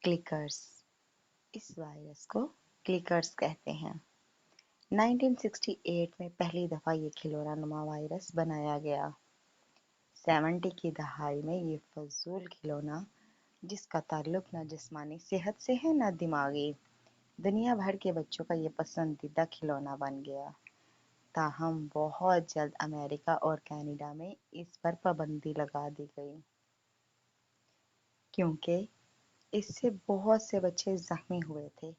کلکرز۔ اس virus کو کلکرز کہتے ہیں۔ 1968 میں پہلی دفعہ یہ کھلونا نما وائرس بنایا گیا۔ 70 کی دہائی میں یہ فضول کھلونا، جس کا تعلق نہ جسمانی صحت سے ہے نہ دماغی، دنیا بھر کے بچوں کا یہ پسندیدہ کھلونا بن گیا۔ تاہم بہت جلد امریکہ اور کینیڈا میں اس پر پابندی لگا دی گئی، کیونکہ اس سے بہت سے بچے زخمی ہوئے تھے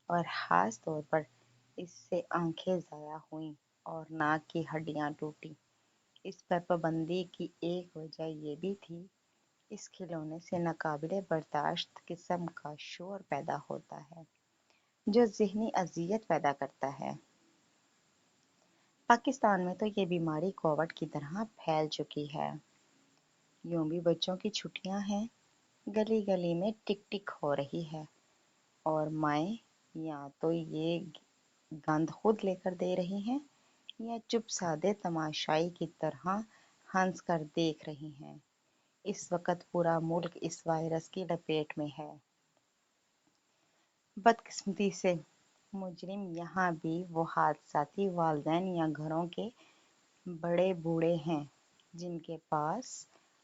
اور خاص طور پر اس سے آنکھیں ضائع ہوئیں اور ناک کی ہڈیاں ٹوٹیں۔ اس پر پابندی کی ایک وجہ یہ بھی تھی، اس کھلونے سے ناقابل برداشت قسم کا شور پیدا ہوتا ہے جو ذہنی اذیت پیدا کرتا ہے۔ پاکستان میں تو یہ بیماری کووڈ کی طرح پھیل چکی ہے۔ یوں بھی بچوں کی چھٹیاں ہیں، گلی گلی میں ٹک ٹک ہو رہی ہے اور مائیں یا تو یہ گند خود لے کر دے رہی ہیں یا چپ سادے تماشائی کی طرح ہنس کر دیکھ رہی ہیں۔ اس وقت پورا ملک اس وائرس کی لپیٹ میں ہے۔ بدقسمتی سے مجرم یہاں بھی وہ حادثاتی والدین یا گھروں کے بڑے بوڑھے ہیں جن کے پاس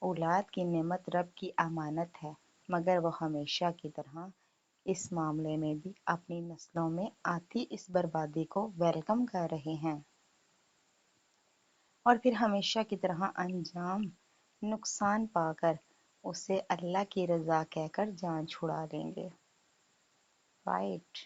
اولاد کی نعمت رب کی امانت ہے، مگر وہ ہمیشہ کی طرح اس معاملے میں بھی اپنی نسلوں میں آتی اس بربادی کو ویلکم کر رہے ہیں اور پھر ہمیشہ کی طرح انجام نقصان پا کر اسے اللہ کی رضا کہہ کر جان چھڑا لیں گے۔ رائٹ۔